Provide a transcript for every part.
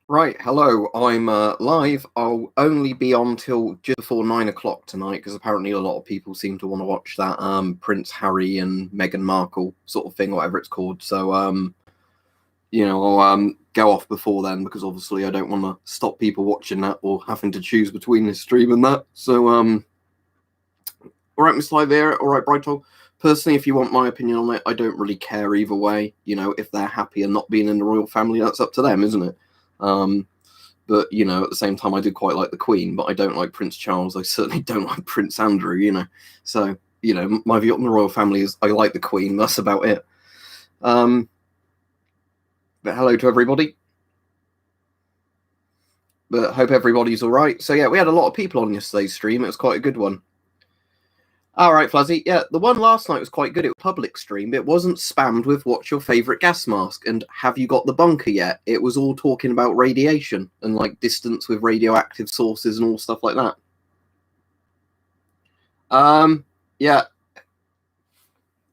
Right, hello. I'm live. I'll only be on till just before 9 o'clock tonight because apparently a lot of people seem to want to watch that Prince Harry and Meghan Markle sort of thing, whatever it's called. So I'll go off before then because obviously I don't want to stop people watching that or having to choose between this stream and that. So all right, Miss Live here. All right, Brighthole. Personally, if you want my opinion on it, I don't really care either way. If they're happy and not being in the royal family, that's up to them, isn't it? But, at the same time, I do quite like the Queen, but I don't like Prince Charles. I certainly don't like Prince Andrew, So, my view on the royal family is I like the Queen. That's about it. But hello to everybody. But hope everybody's all right. So, yeah, we had a lot of people on yesterday's stream. It was quite a good one. All right, Flazzy. Yeah, the one last night was quite good. It was a public stream. It wasn't spammed with what's your favourite gas mask and have you got the bunker yet? It was all talking about radiation and like distance with radioactive sources and all stuff like that. Yeah.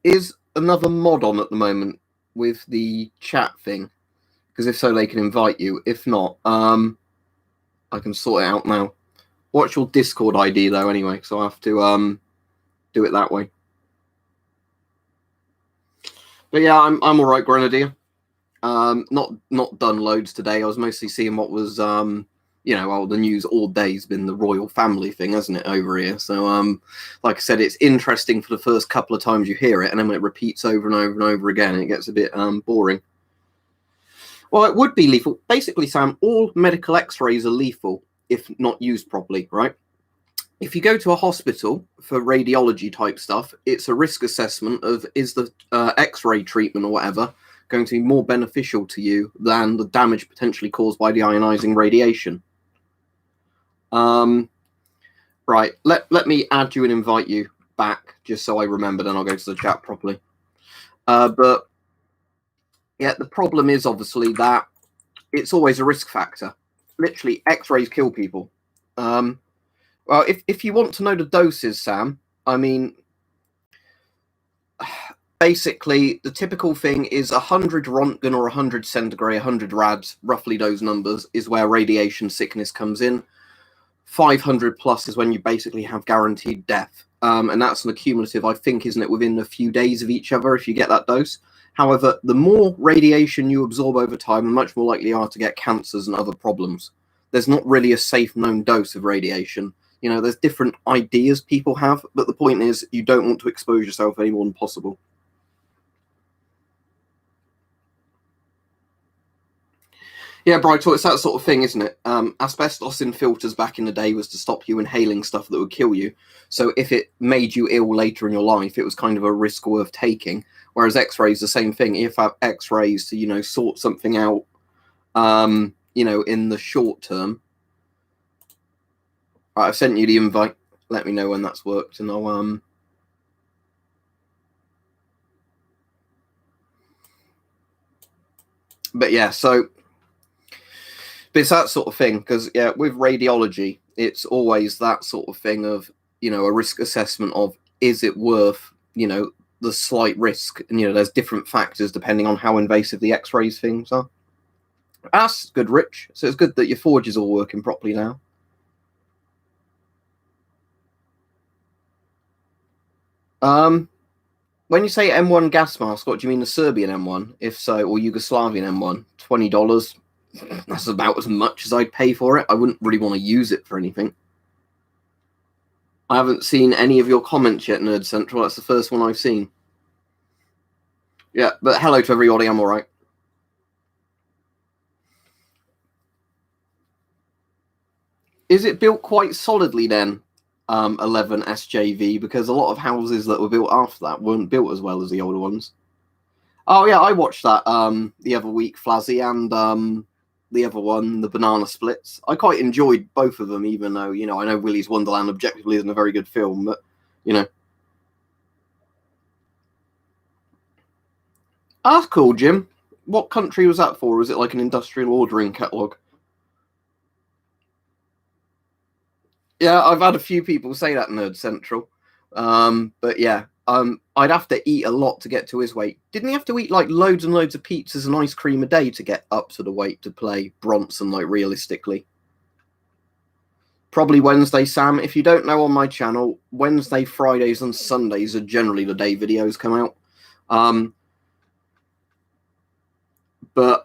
Is another mod on at the moment with the chat thing? Because if so, they can invite you. If not, I can sort it out now. What's your Discord ID though? Anyway, so I have to do it that way. But yeah, I'm all right, Grenadier. Not done loads today. I was mostly seeing what was the news all day's been the royal family thing, hasn't it, over here? So like I said, it's interesting for the first couple of times you hear it, and then when it repeats over and over and over again, it gets a bit boring. Well, it would be lethal. Basically, Sam, all medical x-rays are lethal if not used properly, right? If you go to a hospital for radiology type stuff, it's a risk assessment of is the x-ray treatment or whatever going to be more beneficial to you than the damage potentially caused by the ionizing radiation. Right, let me add you and invite you back just so I remember, then I'll go to the chat properly. But yeah, the problem is obviously that it's always a risk factor. Literally, x-rays kill people. Well, if you want to know the doses, Sam, I mean, basically, the typical thing is 100 Rontgen or 100 centigrade, 100 rads, roughly those numbers, is where radiation sickness comes in. 500 plus is when you basically have guaranteed death. And that's an accumulative, I think, isn't it, within a few days of each other if you get that dose. However, the more radiation you absorb over time, the much more likely you are to get cancers and other problems. There's not really a safe known dose of radiation. There's different ideas people have, but the point is you don't want to expose yourself any more than possible. Yeah, Brightor, it's that sort of thing, isn't it? Asbestos in filters back in the day was to stop you inhaling stuff that would kill you. So if it made you ill later in your life, it was kind of a risk worth taking. Whereas X-rays, the same thing. If I have X-rays to, sort something out, in the short term. Right, I've sent you the invite. Let me know when that's worked, and I'll But yeah, so. But it's that sort of thing because with radiology, it's always that sort of thing of a risk assessment of is it worth the slight risk, and there's different factors depending on how invasive the X-rays things are. That's good, Rich. So it's good that your forge is all working properly now. When you say M1 gas mask, what do you mean, the Serbian M1? If so, or Yugoslavian M1? $20. That's about as much as I'd pay for it. I wouldn't really want to use it for anything. I haven't seen any of your comments yet, Nerd Central. That's the first one I've seen. Yeah, but hello to everybody. I'm all right. Is it built quite solidly then, 11 SJV? Because a lot of houses that were built after that weren't built as well as the older ones. Oh, yeah, I watched that the other week, Flazzy, and the other one, the Banana Splits. I quite enjoyed both of them, even though, I know Willy's Wonderland objectively isn't a very good film, but, That's cool, Jim. What country was that for? Was it like an industrial ordering catalogue? Yeah, I've had a few people say that, Nerd Central. But yeah, I'd have to eat a lot to get to his weight. Didn't he have to eat like loads and loads of pizzas and ice cream a day to get up to the weight to play Bronson, like realistically? Probably Wednesday, Sam. If you don't know, on my channel, Wednesday, Fridays, and Sundays are generally the day videos come out. What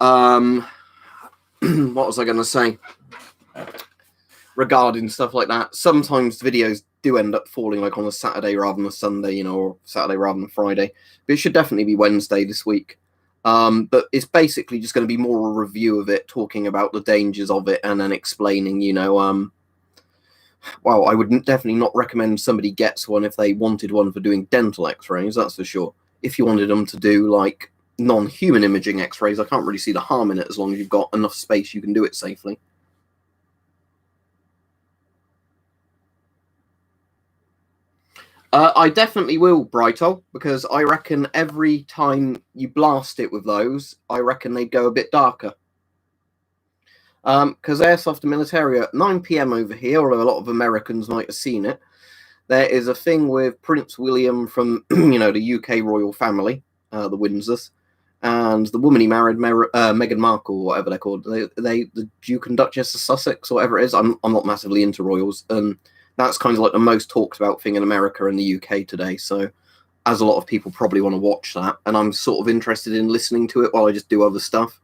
was I going to say? Regarding stuff like that, sometimes videos do end up falling like on a Saturday rather than a Sunday, you know, or Saturday rather than Friday. But it should definitely be Wednesday this week. But it's basically just going to be more a review of it, talking about the dangers of it, and then explaining, you know, well, I would definitely not recommend somebody gets one if they wanted one for doing dental x-rays, that's for sure. If you wanted them to do like non-human imaging x-rays, I can't really see the harm in it as long as you've got enough space you can do it safely. I definitely will, Brighto, because I reckon every time you blast it with those, I reckon they go a bit darker. Because Airsoft and Militaria at 9 p.m. over here, although a lot of Americans might have seen it, there is a thing with Prince William from, you know, the UK royal family, the Windsors, and the woman he married, Meghan Markle, or whatever they're called. The Duke and Duchess of Sussex, or whatever it is. I'm not massively into royals, and that's kind of like the most talked about thing in America and the UK today. So, as a lot of people probably want to watch that, and I'm sort of interested in listening to it while I just do other stuff.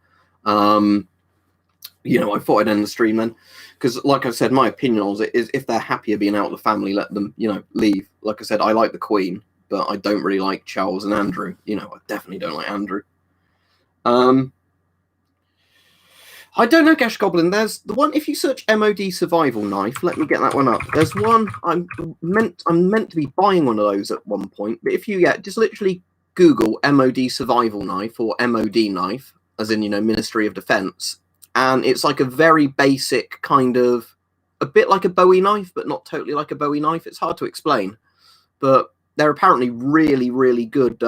You know, I thought I'd end the stream then, because like I said, my opinion on it is if they're happier being out of the family, let them, you know, leave. Like I said, I like the Queen, but I don't really like Charles and Andrew. You know, I definitely don't like Andrew. I don't know, Gash Goblin. There's the one, if you search MOD survival knife, let me get that one up. There's one, I'm meant to be buying one of those at one point, but if you just literally Google MOD survival knife or MOD knife, as in, you know, Ministry of Defense, and it's like a very basic kind of, a bit like a Bowie knife, but not totally like a Bowie knife. It's hard to explain, but they're apparently really, really good,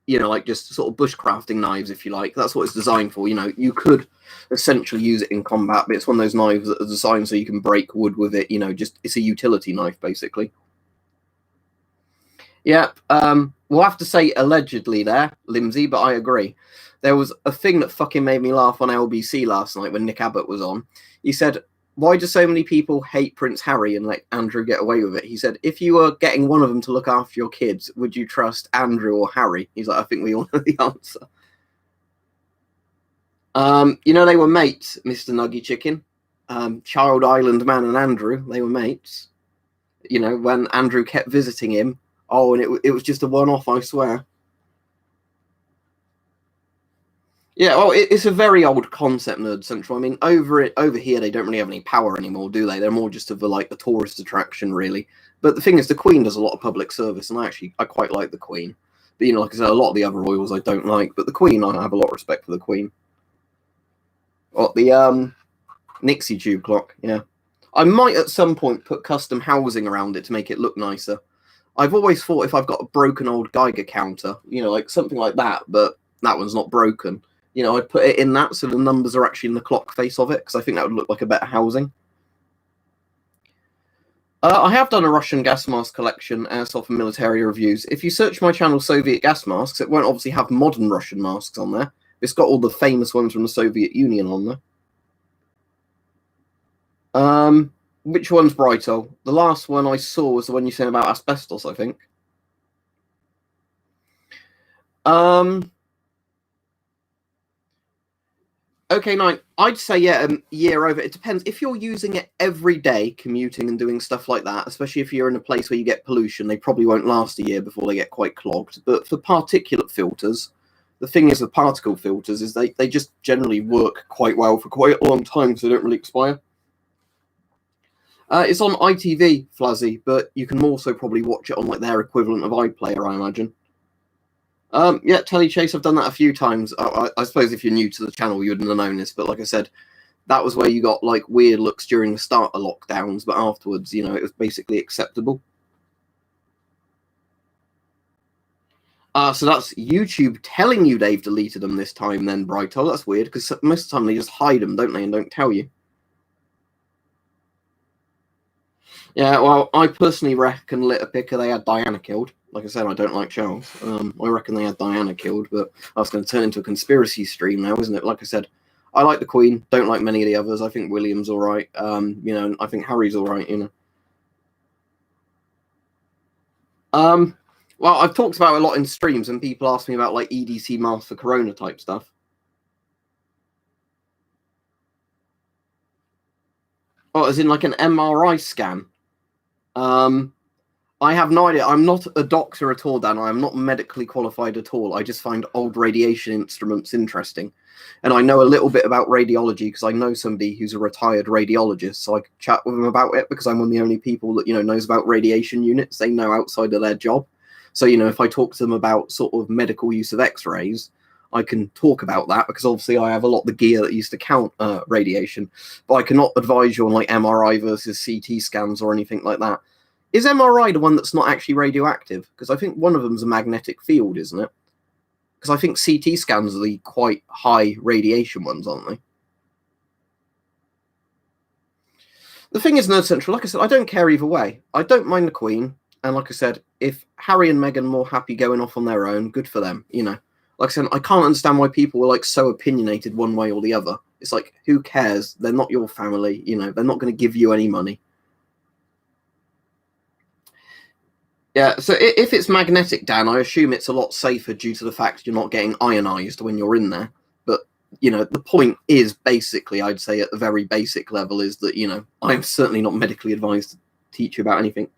you know, like just sort of bushcrafting knives, if you like. That's what it's designed for. You know, you could essentially use it in combat, but it's one of those knives that are designed so you can break wood with it. You know, just it's a utility knife, basically. Yep. We'll have to say allegedly there, Limsey, but I agree. There was a thing that fucking made me laugh on LBC last night when Nick Abbott was on. He said, why do so many people hate Prince Harry and let Andrew get away with it? He said, if you were getting one of them to look after your kids, would you trust Andrew or Harry? He's like, I think we all know the answer. You know, they were mates, Mr. Nuggy Chicken. Child Island Man and Andrew, they were mates. You know, when Andrew kept visiting him. Oh, and it was just a one-off, I swear. Yeah, well, it's a very old concept, Nerd Central. I mean, over here, they don't really have any power anymore, do they? They're more just of like a tourist attraction, really. But the thing is, the Queen does a lot of public service, and I quite like the Queen. But, you know, like I said, a lot of the other royals I don't like, but the Queen, I have a lot of respect for the Queen. What, the Nixie tube clock, yeah. I might at some point put custom housing around it to make it look nicer. I've always thought if I've got a broken old Geiger counter, you know, like something like that, but that one's not broken. You know, I'd put it in that so the numbers are actually in the clock face of it, because I think that would look like a better housing. I have done a Russian gas mask collection, Airsoft and Military reviews. If you search my channel Soviet gas masks, it won't obviously have modern Russian masks on there. It's got all the famous ones from the Soviet Union on there. Which one's Brighto? The last one I saw was the one you said about asbestos, I think. Okay, 9. I'd say, yeah, a year over. It depends. If you're using it every day, commuting and doing stuff like that, especially if you're in a place where you get pollution, they probably won't last a year before they get quite clogged. But for particulate filters, the thing is with particle filters is they just generally work quite well for quite a long time, so they don't really expire. It's on ITV, Flazzy, but you can also probably watch it on like their equivalent of iPlayer, I imagine. Yeah, Telechase, I've done that a few times. I suppose if you're new to the channel, you wouldn't have known this, but like I said, that was where you got like weird looks during the start of lockdowns, but afterwards, you know, it was basically acceptable. So that's YouTube telling you they've deleted them this time then, Brighto. That's weird, because most of the time they just hide them, don't they, and don't tell you. Yeah, well, I personally reckon litter picker they had Diana killed. Like I said, I don't like Charles. I reckon they had Diana killed, but that's going to turn into a conspiracy stream now, isn't it? Like I said, I like the Queen. Don't like many of the others. I think William's all right. I think Harry's all right. Um, well, I've talked about it a lot in streams, and people ask me about like EDC masks for Corona type stuff. Oh, as in like an MRI scan. Um, I have no idea. I'm not a doctor at all, Dan. I am not medically qualified at all. I just find old radiation instruments interesting. And I know a little bit about radiology because I know somebody who's a retired radiologist. So I could chat with them about it because I'm one of the only people that, knows about radiation units. They know outside of their job. So, if I talk to them about sort of medical use of x-rays, I can talk about that because obviously I have a lot of the gear that used to count radiation. But I cannot advise you on like MRI versus CT scans or anything like that. Is MRI the one that's not actually radioactive? Because I think one of them's a magnetic field, isn't it? Because I think CT scans are the quite high radiation ones, aren't they? The thing is, Nerd Central, like I said, I don't care either way. I don't mind the Queen. And like I said, if Harry and Meghan are more happy going off on their own, good for them, Like I said, I can't understand why people were like so opinionated one way or the other. It's like, who cares? They're not your family, they're not going to give you any money. Yeah, so if it's magnetic, Dan, I assume it's a lot safer due to the fact you're not getting ionized when you're in there. But, the point is basically, I'd say at the very basic level, is that, I'm certainly not medically advised to teach you about anything.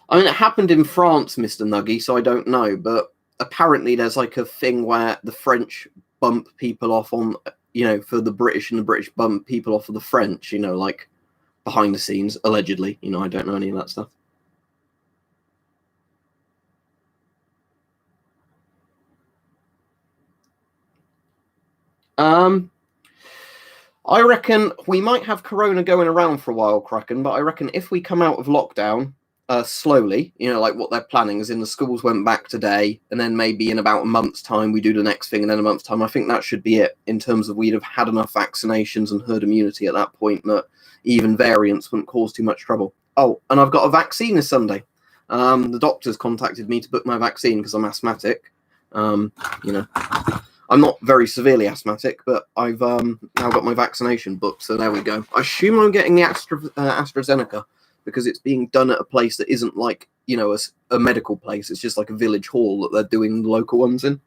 I mean, it happened in France, Mr. Nuggy, so I don't know. But apparently there's like a thing where the French bump people off on, for the British, and the British bump people off of the French, like behind the scenes, allegedly. I don't know any of that stuff. I reckon we might have Corona going around for a while, Kraken, but I reckon if we come out of lockdown slowly, like what they're planning, is in the schools went back today, and then maybe in about a month's time we do the next thing, and then a month's time, I think that should be it in terms of we'd have had enough vaccinations and herd immunity at that point that even variants wouldn't cause too much trouble. Oh, and I've got a vaccine this Sunday. The doctors contacted me to book my vaccine because I'm asthmatic. Um, you know, I'm not very severely asthmatic, but I've now got my vaccination booked, so there we go. I assume I'm getting the AstraZeneca because it's being done at a place that isn't like, a medical place. It's just like a village hall that they're doing the local ones in.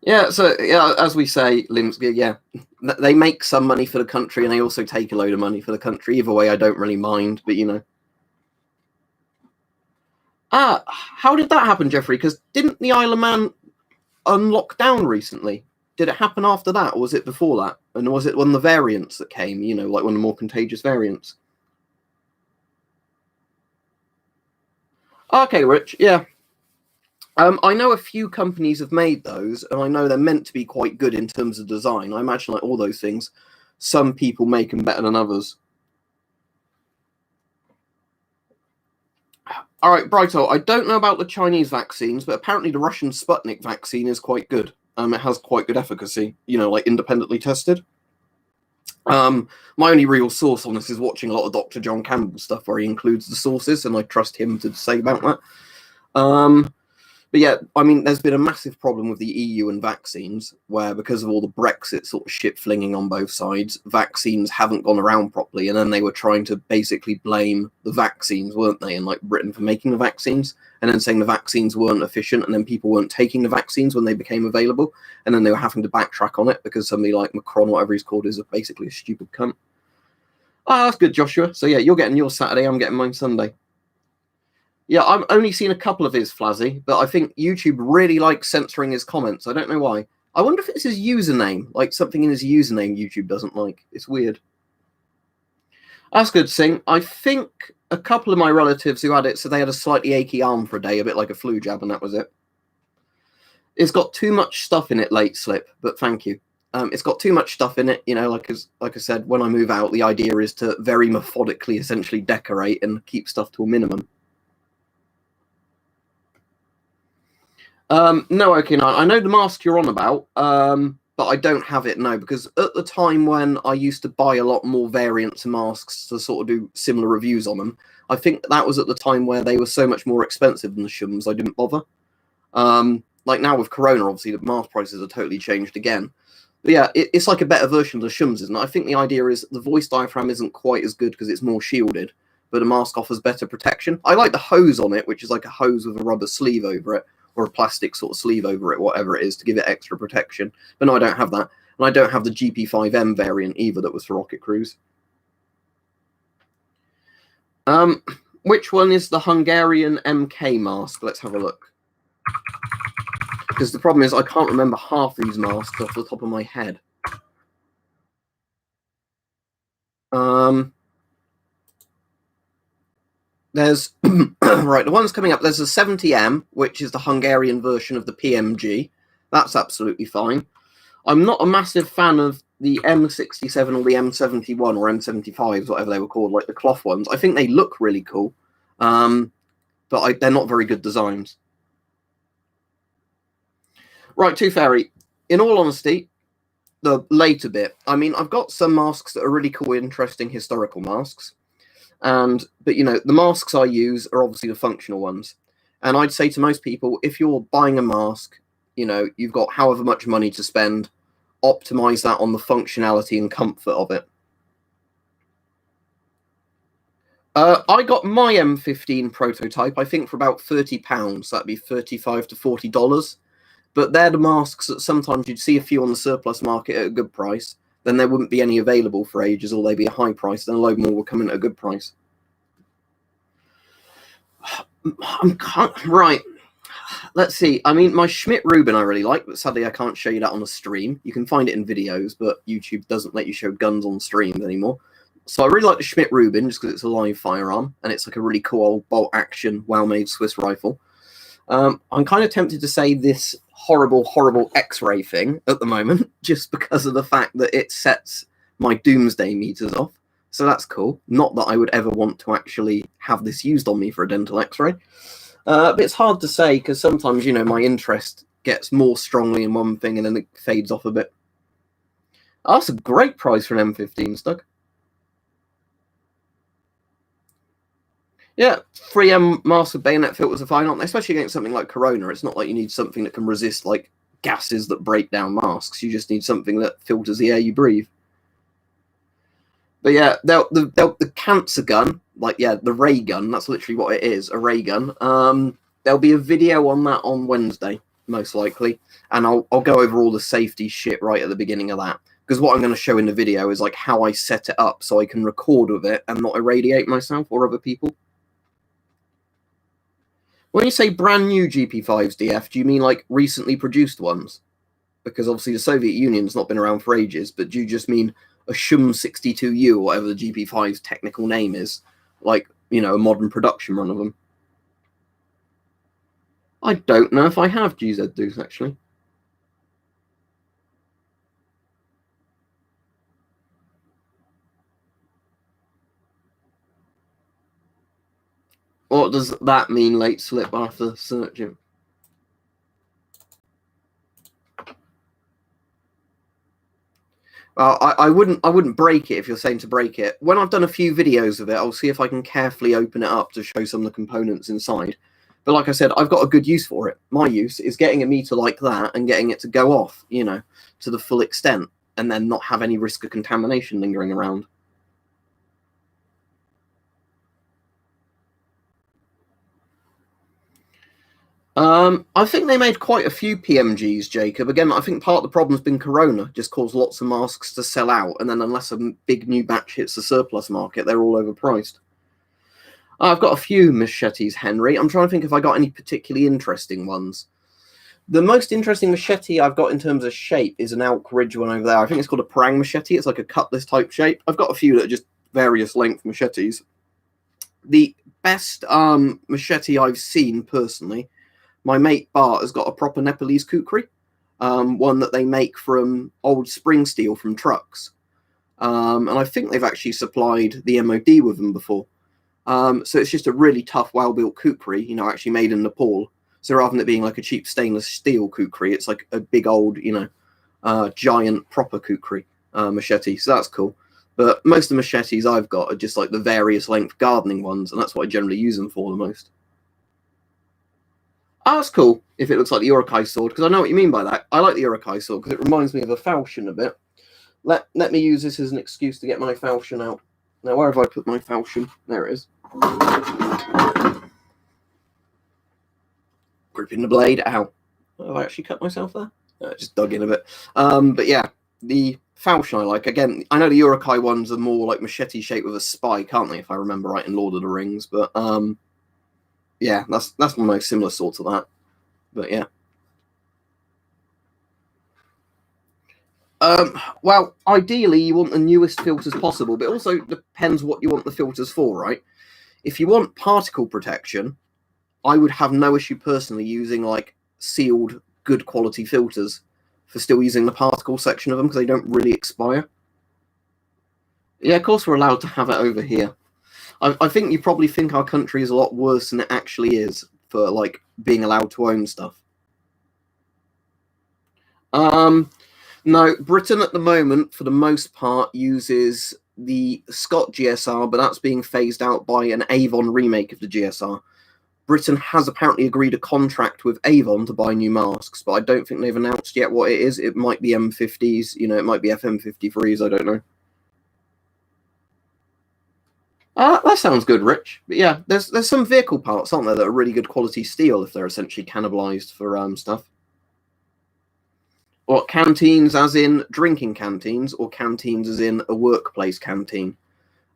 Yeah, so yeah, as we say, Limsky, yeah, they make some money for the country and they also take a load of money for the country. Either way, I don't really mind, but how did that happen, Jeffrey? Because didn't the Isle of Man unlock down recently? Did it happen after that, or was it before that? And was it one of the variants that came, like one of the more contagious variants? Okay, Rich, yeah. I know a few companies have made those, and I know they're meant to be quite good in terms of design. I imagine, like all those things, some people make them better than others. All right, Brighto, I don't know about the Chinese vaccines, but apparently the Russian Sputnik vaccine is quite good. It has quite good efficacy, like independently tested. My only real source on this is watching a lot of Dr. John Campbell stuff where he includes the sources, and I trust him to say about that. But yeah, I mean, there's been a massive problem with the EU and vaccines, where because of all the Brexit sort of shit flinging on both sides, vaccines haven't gone around properly, and then they were trying to basically blame the vaccines, weren't they, and like Britain for making the vaccines, and then saying the vaccines weren't efficient, and then people weren't taking the vaccines when they became available, and then they were having to backtrack on it because somebody like Macron, whatever he's called, is basically a stupid cunt. Oh, that's good, Joshua. So yeah, you're getting yours Saturday, I'm getting mine Sunday. Yeah, I've only seen a couple of his, Flazzy, but I think YouTube really likes censoring his comments. I don't know why. I wonder if it's his username, like something in his username YouTube doesn't like. It's weird. That's good, Sing. I think a couple of my relatives who had it said they had a slightly achy arm for a day, a bit like a flu jab, and that was it. It's got too much stuff in it, late slip, but thank you. It's got too much stuff in it, like I said, when I move out, the idea is to very methodically essentially decorate and keep stuff to a minimum. No, okay, no, I know the mask you're on about. but I don't have it now, because at the time when I used to buy a lot more variants of masks to sort of do similar reviews on them, I think that was at the time where they were so much more expensive than the Shums, I didn't bother. Like now with Corona, obviously the mask prices are totally changed again. But yeah, it's like a better version of the Shums, isn't it? I think the idea is the voice diaphragm isn't quite as good because it's more shielded, but a mask offers better protection. I like the hose on it, which is like a hose with a rubber sleeve over it, or a plastic sort of sleeve over it, whatever it is, to give it extra protection. But no, I don't have that. And I don't have the GP5M variant either that was for Rocket Cruise. Which one is the Hungarian MK mask? Let's have a look. Because the problem is I can't remember half these masks off the top of my head. There's right, the one's coming up. There's a 70M, which is the Hungarian version of the PMG. That's absolutely fine. I'm not a massive fan of the M67 or the M71 or M75s, whatever they were called, like the cloth ones. I think they look really cool, but they're not very good designs. Right, Tooth Fairy. In all honesty, the later bit. I mean, I've got some masks that are really cool, interesting historical masks. But, you know, the masks I use are obviously the functional ones. And I'd say to most people, if you're buying a mask, you know, you've got however much money to spend, optimize that on the functionality and comfort of it. I got my M15 prototype, I think, for about £30. That'd be $35 to $40. But they're the masks that sometimes you'd see a few on the surplus market at a good price. Then there wouldn't be any available for ages, or they'd be a high price. Then a load more will come in at a good price. Right. Let's see. I mean, my Schmidt-Rubin I really like, but sadly I can't show you that on the stream. You can find it in videos, but YouTube doesn't let you show guns on streams anymore. So I really like the Schmidt-Rubin just because it's a live firearm, and it's like a really cool old bolt-action, well-made Swiss rifle. I'm kind of tempted to say this horrible X-ray thing at the moment, just because of the fact that it sets my doomsday meters off. So that's cool. Not that I would ever want to actually have this used on me for a dental X-ray. But it's hard to say because sometimes, you know, my interest gets more strongly in one thing and then it fades off a bit. Oh, that's a great price for an M15, Stug. Yeah, 3M mask with bayonet filters are fine, aren't they? Especially against something like Corona. It's not like you need something that can resist like gases that break down masks. You just need something that filters the air you breathe. But yeah, the cancer gun, like, yeah, the ray gun, that's literally what it is, a ray gun. There'll be a video on that on Wednesday, most likely. And I'll go over all the safety shit right at the beginning of that. Because what I'm going to show in the video is like how I set it up so I can record with it and not irradiate myself or other people. When you say brand new GP5s, DF, do you mean like recently produced ones? Because obviously the Soviet Union's not been around for ages, but do you just mean a Shum 62U or whatever the GP5's technical name is? Like, you know, a modern production run of them? I don't know if I have GZ Deuce, actually. What does that mean, late slip, after searching? I wouldn't break it if you're saying to break it. When I've done a few videos of it, I'll see if I can carefully open it up to show some of the components inside. But like I said, I've got a good use for it. My use is getting a meter like that and getting it to go off, you know, to the full extent, and then not have any risk of contamination lingering around. I think they made quite a few PMGs, Jacob. Again, I think part of the problem's been Corona, just caused lots of masks to sell out, and then unless a big new batch hits the surplus market, they're all overpriced. I've got a few machetes, Henry. I'm trying to think if I got any particularly interesting ones. The most interesting machete I've got in terms of shape is an Elk Ridge one over there. I think it's called a Parang machete. It's like a cutlass type shape. I've got a few that are just various length machetes. The best machete I've seen personally, my mate Bart has got a proper Nepalese kukri, one that they make from old spring steel from trucks. And I think they've actually supplied the MOD with them before. So it's just a really tough, well-built kukri, you know, actually made in Nepal. So rather than it being like a cheap stainless steel kukri, it's like a big old, you know, giant proper kukri machete, so that's cool. But most of the machetes I've got are just like the various length gardening ones, and that's what I generally use them for the most. Oh, that's cool if it looks like the Urukai sword, because I know what you mean by that. I like the Urukai sword because it reminds me of a falchion a bit. Let me use this as an excuse to get my falchion out. Now, where have I put my falchion? There it is. Gripping the blade. Ow. Have I actually cut myself there? No, I just dug in a bit. But yeah, the falchion I like. Again, I know the Urukai ones are more like machete shaped with a spike, aren't they, if I remember right, in Lord of the Rings. But yeah, that's one of the most similar sorts of that. But yeah. Well, ideally you want the newest filters possible, but it also depends what you want the filters for, right? If you want particle protection, I would have no issue personally using like sealed, good quality filters for still using the particle section of them because they don't really expire. Yeah, of course we're allowed to have it over here. I think you probably think our country is a lot worse than it actually is for like being allowed to own stuff. No, Britain at the moment, for the most part, uses the Scott GSR, but that's being phased out by an Avon remake of the GSR. Britain has apparently agreed a contract with Avon to buy new masks, but I don't think they've announced yet what it is. It might be M50s, it might be FM53s, I don't know. That sounds good, Rich. But yeah, there's some vehicle parts, aren't there, that are really good quality steel if they're essentially cannibalized for stuff. What, canteens as in drinking canteens, or canteens as in a workplace canteen?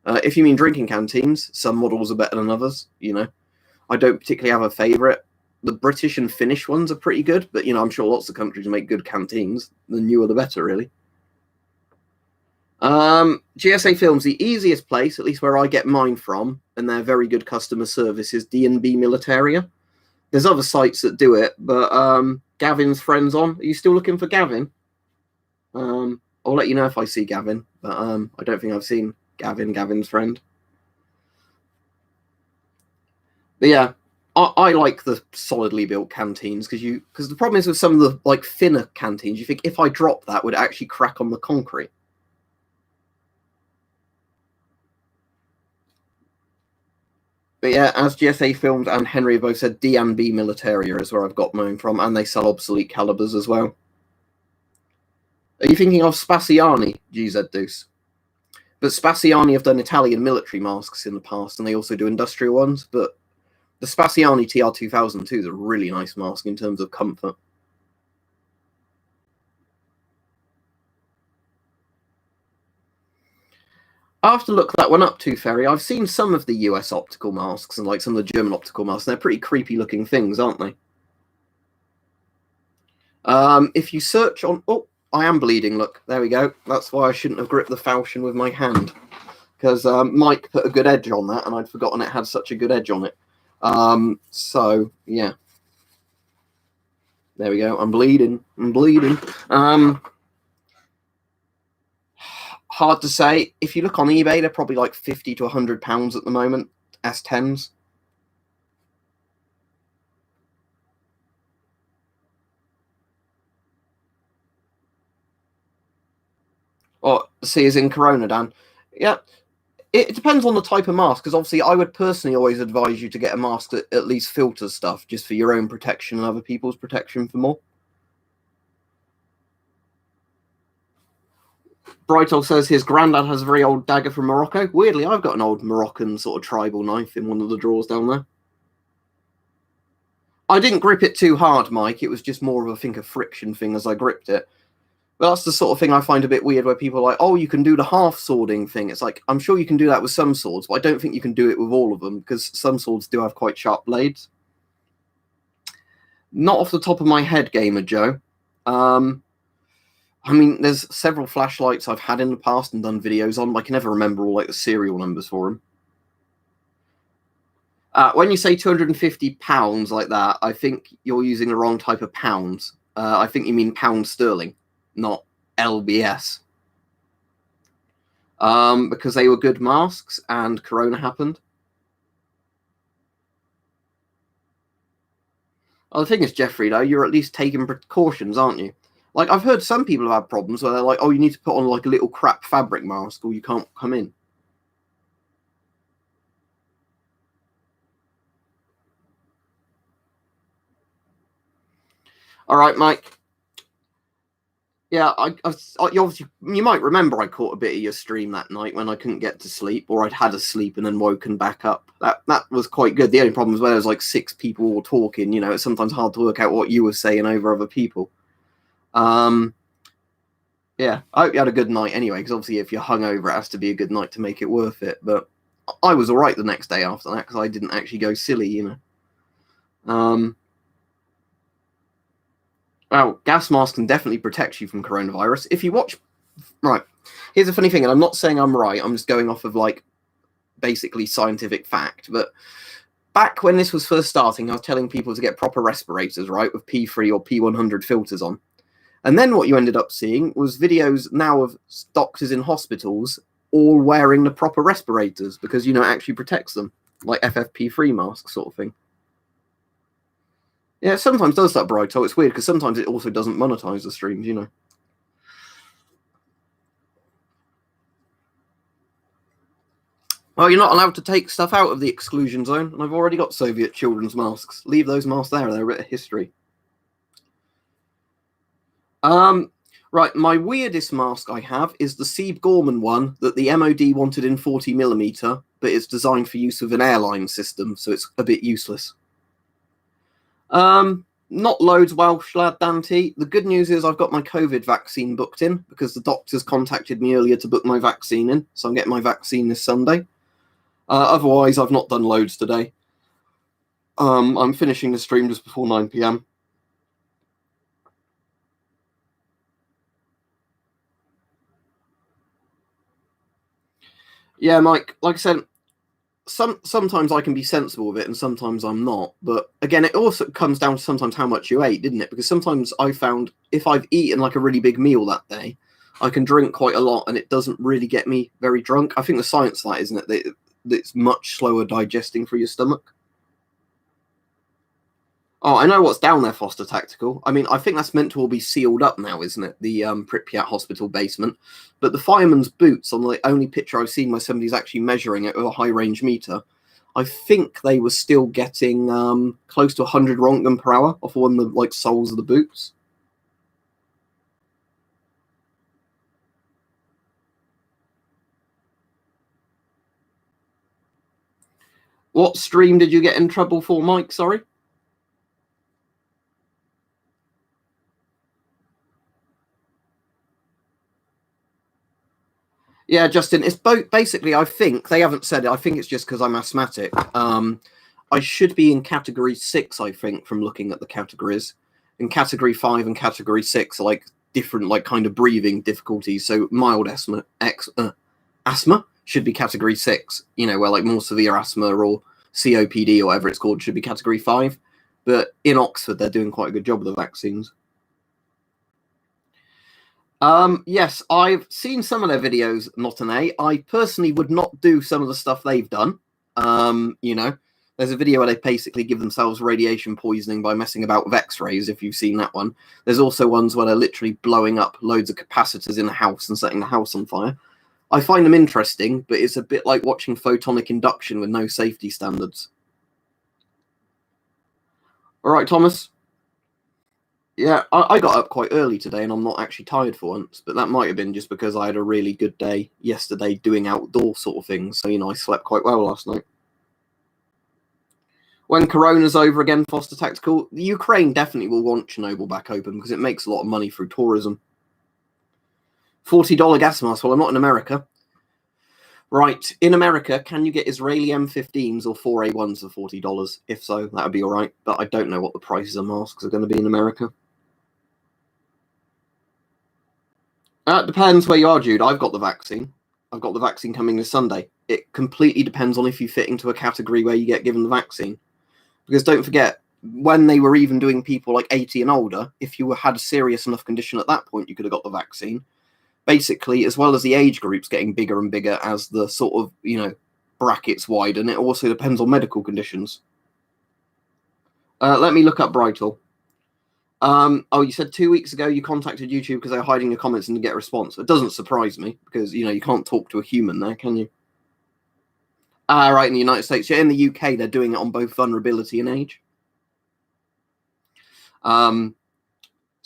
If you mean drinking canteens, some models are better than others, I don't particularly have a favourite. The British and Finnish ones are pretty good, but, I'm sure lots of countries make good canteens. The newer the better, really. GSA Films, the easiest place, at least where I get mine from, and their very good customer service, is D&B Militaria. There's other sites that do it, but Gavin's friend's on. Are you still looking for Gavin? I'll let you know if I see Gavin, but I don't think I've seen Gavin's friend. But yeah, I like the solidly built canteens because the problem is with some of the like thinner canteens, you think if I drop that, would it actually crack on the concrete? But yeah, as GSA Films and Henry have both said, D&B Militaria is where I've got mine from, and they sell obsolete calibers as well. Are you thinking of Spaziani, GZ Deuce? But Spaziani have done Italian military masks in the past, and they also do industrial ones, but the Spaziani TR2002 is a really nice mask in terms of comfort. I'll have to look that one up too, Ferry. I've seen some of the US optical masks and like some of the German optical masks, and they're pretty creepy looking things, aren't they? If you search on... Oh, I am bleeding, look. There we go. That's why I shouldn't have gripped the falchion with my hand. Because Mike put a good edge on that, and I'd forgotten it had such a good edge on it. So, yeah. There we go. I'm bleeding. Hard to say. If you look on eBay, they're probably like £50 to £100 at the moment. S10s. Or C is in Corona, Dan. Yeah. It depends on the type of mask, because obviously I would personally always advise you to get a mask that at least filters stuff, just for your own protection and other people's protection for more. Brightold says his granddad has a very old dagger from Morocco. Weirdly, I've got an old Moroccan sort of tribal knife in one of the drawers down there. I didn't grip it too hard, Mike. It was just more of, I think, a friction thing as I gripped it. But that's the sort of thing I find a bit weird, where people are like, oh, you can do the half-swording thing. It's like, I'm sure you can do that with some swords, but I don't think you can do it with all of them, because some swords do have quite sharp blades. Not off the top of my head, Gamer Joe. I mean, there's several flashlights I've had in the past and done videos on, but I can never remember all like the serial numbers for them. When you say £250 like that, I think you're using the wrong type of pounds. I think you mean pound sterling, not LBS. Because they were good masks and Corona happened. Oh, the thing is, Jeffrey, though, you're at least taking precautions, aren't you? Like, I've heard some people have had problems where they're like, oh, you need to put on like a little crap fabric mask or you can't come in. All right, Mike. Yeah, you might remember I caught a bit of your stream that night when I couldn't get to sleep, or I'd had a sleep and then woken back up. That was quite good. The only problem was where there was like 6 people all talking. You know, it's sometimes hard to work out what you were saying over other people. Yeah, I hope you had a good night anyway, because obviously if you're hungover, it has to be a good night to make it worth it. But I was all right the next day after that because I didn't actually go silly, you know. Well, gas masks can definitely protect you from coronavirus. If you watch, right, here's a funny thing, and I'm not saying I'm right, I'm just going off of like basically scientific fact, but back when this was first starting, I was telling people to get proper respirators, right, with P3 or P100 filters on. And then what you ended up seeing was videos now of doctors in hospitals all wearing the proper respirators because, you know, it actually protects them, like FFP3 masks sort of thing. Yeah, it sometimes does that, Brighto. It's weird because sometimes it also doesn't monetize the streams, you know. Well, you're not allowed to take stuff out of the exclusion zone, and I've already got Soviet children's masks. Leave those masks there, they're a bit of history. Right, my weirdest mask I have is the Sieb Gorman one that the MOD wanted in 40mm, but it's designed for use with an airline system, so it's a bit useless. Not loads, Welsh lad Dante. The good news is I've got my COVID vaccine booked in because the doctors contacted me earlier to book my vaccine in, so I'm getting my vaccine this Sunday. Otherwise, I've not done loads today. I'm finishing the stream just before 9 p.m. Yeah, Mike, like I said, sometimes I can be sensible with it and sometimes I'm not. But again, it also comes down to sometimes how much you ate, didn't it? Because sometimes I found if I've eaten like a really big meal that day, I can drink quite a lot and it doesn't really get me very drunk. I think the science of that, isn't it, that it's much slower digesting through your stomach. Oh, I know what's down there, Foster Tactical. I mean, I think that's meant to all be sealed up now, isn't it? The Pripyat hospital basement. But the fireman's boots, on the only picture I've seen where somebody's actually measuring it with a high-range meter, I think they were still getting close to 100 Rontgen per hour off one of the like soles of the boots. What stream did you get in trouble for, Mike? Sorry? Yeah, Justin, it's basically, I think, they haven't said it, I think it's just because I'm asthmatic. I should be in category 6, I think, from looking at the categories. In category 5 and category 6 are like different, like kind of breathing difficulties. So mild asthma should be category 6, you know, where like more severe asthma or COPD or whatever it's called should be category 5. But in Oxford, they're doing quite a good job with the vaccines. Yes, I've seen some of their videos, not an A. I personally would not do some of the stuff they've done. You know, there's a video where they basically give themselves radiation poisoning by messing about with X-rays, if you've seen that one. There's also ones where they're literally blowing up loads of capacitors in a house and setting the house on fire. I find them interesting, but it's a bit like watching photonic induction with no safety standards. All right, Thomas? Yeah, I got up quite early today and I'm not actually tired for once, but that might have been just because I had a really good day yesterday doing outdoor sort of things. So, you know, I slept quite well last night. When Corona's over again, Foster Tactical, the Ukraine definitely will want Chernobyl back open because it makes a lot of money through tourism. $40 gas mask. Well, I'm not in America. Right, in America, can you get Israeli M15s or 4A1s for $40? If so, that would be all right, but I don't know what the prices of masks are going to be in America. It depends where you are, Jude. I've got the vaccine. I've got the vaccine coming this Sunday. It completely depends on if you fit into a category where you get given the vaccine. Because don't forget, when they were even doing people like 80 and older, if you had a serious enough condition at that point, you could have got the vaccine. Basically, as well as the age groups getting bigger and bigger as the sort of, you know, brackets widen, it also depends on medical conditions. Let me look up Brightle. Oh, you said 2 weeks ago you contacted YouTube because they're hiding your comments and didn't get a response. It doesn't surprise me because, you can't talk to a human there, can you? Right, in the United States. Yeah, in the UK, they're doing it on both vulnerability and age. So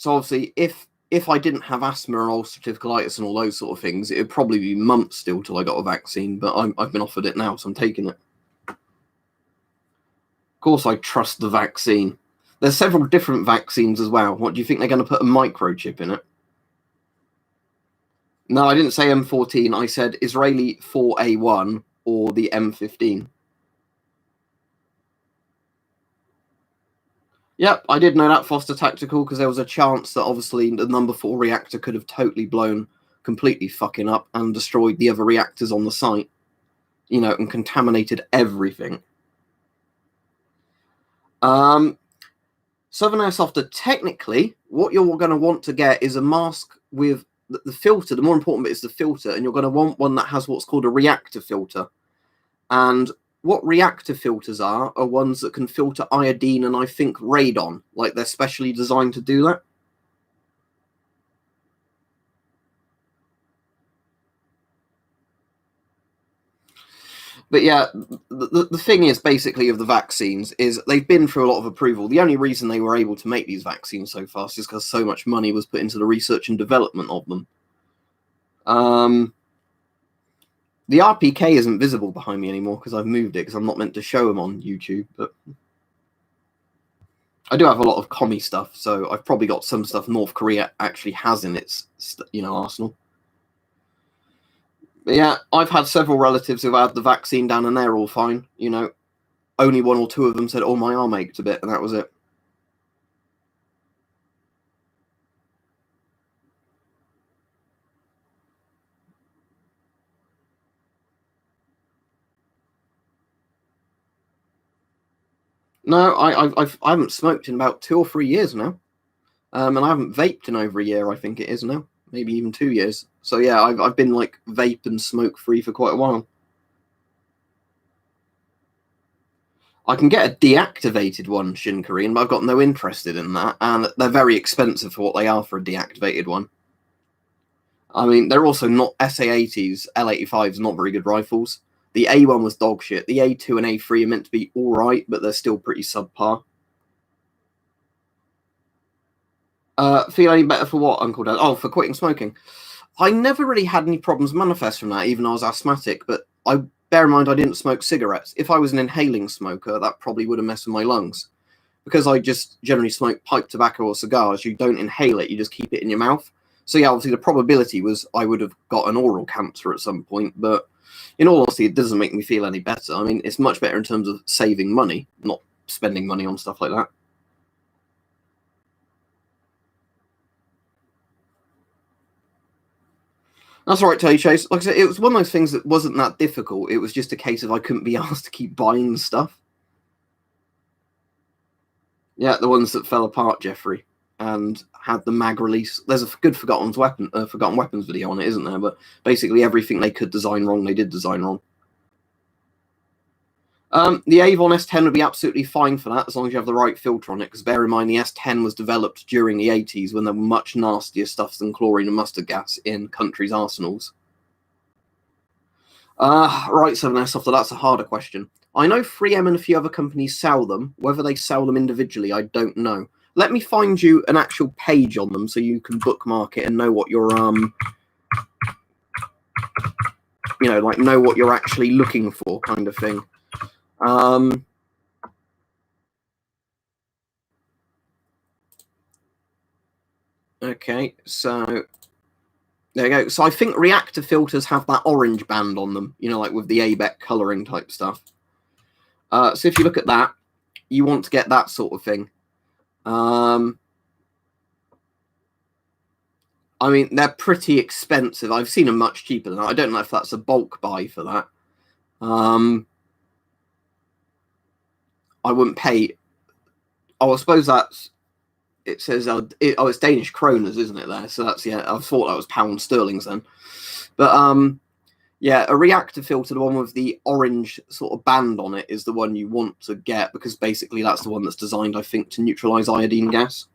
obviously, if I didn't have asthma or ulcerative colitis and all those sort of things, it would probably be months still till I got a vaccine, but I've been offered it now, so I'm taking it. Of course I trust the vaccine. There's several different vaccines as well. What do you think they're going to put a microchip in it? No, I didn't say M14. I said Israeli 4A1 or the M15. Yep, I did know that, Foster Tactical, because there was a chance that obviously the number 4 reactor could have totally blown completely fucking up and destroyed the other reactors on the site, and contaminated everything. Southern Airsoft, technically, what you're going to want to get is a mask with the filter. The more important bit is the filter, and you're going to want one that has what's called a reactor filter. And what reactor filters are ones that can filter iodine and I think radon, like they're specially designed to do that. But yeah, the thing is basically of the vaccines is they've been through a lot of approval. The only reason they were able to make these vaccines so fast is because so much money was put into the research and development of them. The RPK isn't visible behind me anymore because I've moved it because I'm not meant to show them on YouTube, but I do have a lot of commie stuff, so I've probably got some stuff North Korea actually has in its, arsenal. But yeah, I've had several relatives who've had the vaccine down and they're all fine. Only 1 or 2 of them said, "Oh, my arm ached a bit," and that was it. No, I haven't smoked in about 2 or 3 years now, and I haven't vaped in over a year. I think it is now, maybe even 2 years. So yeah, I've been like vape and smoke free for quite a while. I can get a deactivated one, Shinkarin, but I've got no interest in that, and they're very expensive for what they are for a deactivated one. I mean, they're also not SA-80s, L-85s, not very good rifles. The A1 was dog shit. The A2 and A3 are meant to be all right, but they're still pretty subpar. Feel any better for what, Uncle Dad? Oh, for quitting smoking. I never really had any problems manifest from that, even though I was asthmatic, but bear in mind I didn't smoke cigarettes. If I was an inhaling smoker, that probably would have messed with my lungs. Because I just generally smoke pipe tobacco or cigars, you don't inhale it, you just keep it in your mouth. So yeah, obviously the probability was I would have got an oral cancer at some point, but in all honesty, it doesn't make me feel any better. I mean, it's much better in terms of saving money, not spending money on stuff like that. That's all right, Tony Chase. Like I said, it was one of those things that wasn't that difficult. It was just a case of I couldn't be asked to keep buying stuff. Yeah, the ones that fell apart, Jeffrey, and had the mag release. There's a good Forgotten Weapons video on it, isn't there? But basically everything they could design wrong, they did design wrong. The Avon S10 would be absolutely fine for that as long as you have the right filter on it, because bear in mind the S10 was developed during the 80s when there were much nastier stuff than chlorine and mustard gas in countries' arsenals. Right, 7S after that's a harder question. I know 3M and a few other companies sell them. Whether they sell them individually, I don't know. Let me find you an actual page on them so you can bookmark it and know what you're know what you're actually looking for, kind of thing. Okay, so there you go. So I think reactor filters have that orange band on them, like with the ABEC coloring type stuff. So if you look at that, you want to get that sort of thing. I mean, they're pretty expensive. I've seen them much cheaper than that. I don't know if that's a bulk buy for that. I wouldn't pay. Oh, I suppose that's. It says it's Danish kroners, isn't it? There, so that's I thought that was pound sterlings then, but yeah, a reactor filter, the one with the orange sort of band on it, is the one you want to get because basically that's the one that's designed, I think, to neutralize iodine gas.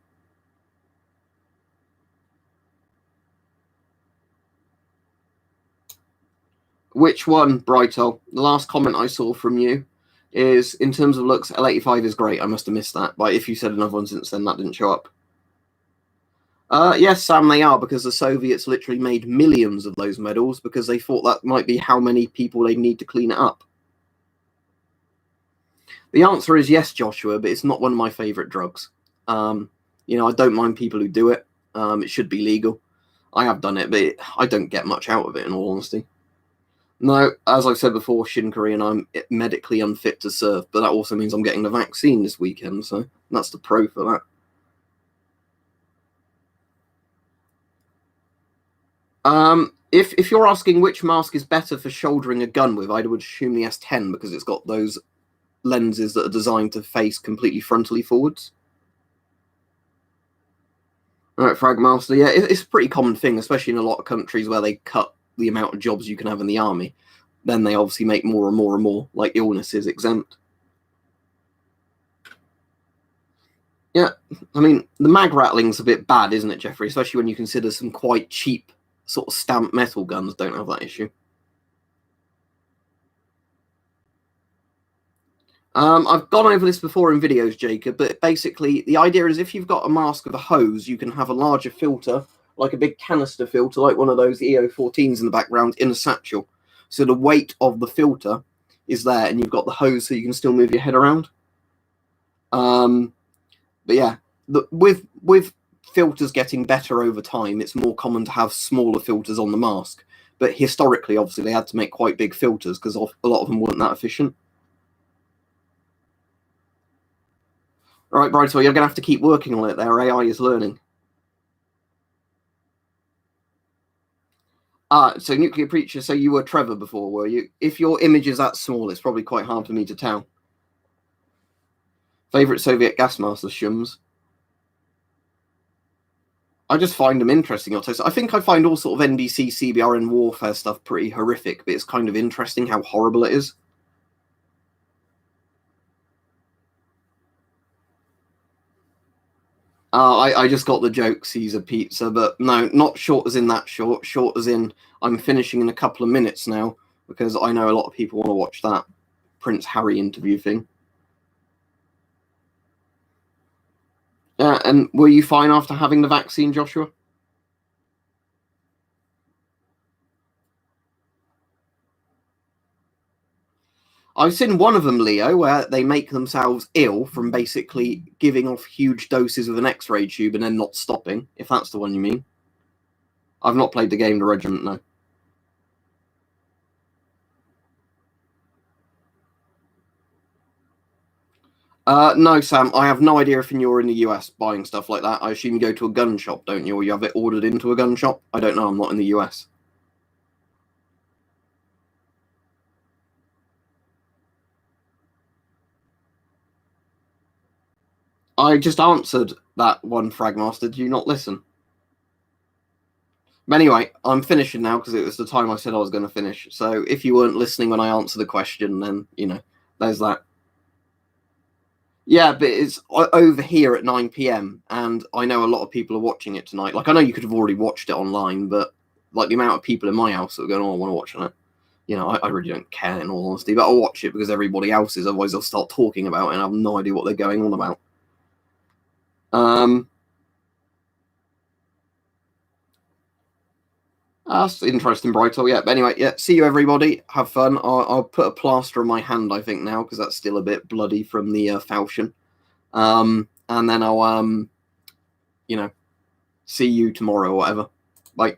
Which one, Brighto? The last comment I saw from you is, in terms of looks, L85 is great. I must have missed that. But if you said another one since then, that didn't show up. Yes, Sam, they are, because the Soviets literally made millions of those medals because they thought that might be how many people they need to clean it up. The answer is yes, Joshua, but it's not one of my favourite drugs. I don't mind people who do it. It should be legal. I have done it, but I don't get much out of it, in all honesty. No, as I've said before, Shinkai, and I'm medically unfit to serve, but that also means I'm getting the vaccine this weekend, so that's the pro for that. If you're asking which mask is better for shouldering a gun with, I would assume the S10 because it's got those lenses that are designed to face completely frontally forwards. All right, Fragmaster. Yeah, it's a pretty common thing, especially in a lot of countries where they cut the amount of jobs you can have in the army. Then they obviously make more and more and more, like illnesses exempt. Yeah, I mean, the mag rattling's a bit bad, isn't it, Jeffrey? Especially when you consider some quite cheap sort of stamped metal guns don't have that issue. I've gone over this before in videos, Jacob, but basically the idea is if you've got a mask with a hose, you can have a larger filter, like a big canister filter, like one of those EO14s in the background, in a satchel. So the weight of the filter is there, and you've got the hose so you can still move your head around. But yeah, with filters getting better over time, it's more common to have smaller filters on the mask. But historically, obviously, they had to make quite big filters because a lot of them weren't that efficient. All right, Brighto, you're going to have to keep working on it there. AI is learning. So Nuclear Preacher, so you were Trevor before, were you? If your image is that small, it's probably quite hard for me to tell. Favourite Soviet gas master, Shums? I just find them interesting. I think I find all sort of NBC, CBRN warfare stuff pretty horrific, but it's kind of interesting how horrible it is. I just got the joke, Caesar pizza, but no, not short as in that short. Short as in I'm finishing in a couple of minutes now because I know a lot of people want to watch that Prince Harry interview thing. And were you fine after having the vaccine, Joshua? I've seen one of them, Leo, where they make themselves ill from basically giving off huge doses with an X-ray tube and then not stopping, if that's the one you mean. I've not played the game, The Regiment, no. No, Sam, I have no idea if you're in the US buying stuff like that. I assume you go to a gun shop, don't you? Or you have it ordered into a gun shop? I don't know, I'm not in the US. I just answered that one, Fragmaster. Did you not listen? But anyway, I'm finishing now because it was the time I said I was going to finish. So if you weren't listening when I answered the question, then, there's that. Yeah, but it's over here at 9 p.m. and I know a lot of people are watching it tonight. Like, I know you could have already watched it online, but like the amount of people in my house that are going, "Oh, I want to watch it." I really don't care, in all honesty, but I'll watch it because everybody else is. Otherwise, they'll start talking about it, and I have no idea what they're going on about. That's interesting, Brighto. Yeah, but anyway, yeah. See you, everybody. Have fun. I'll put a plaster on my hand, I think, now because that's still a bit bloody from the falchion. And then I'll see you tomorrow or whatever. Bye.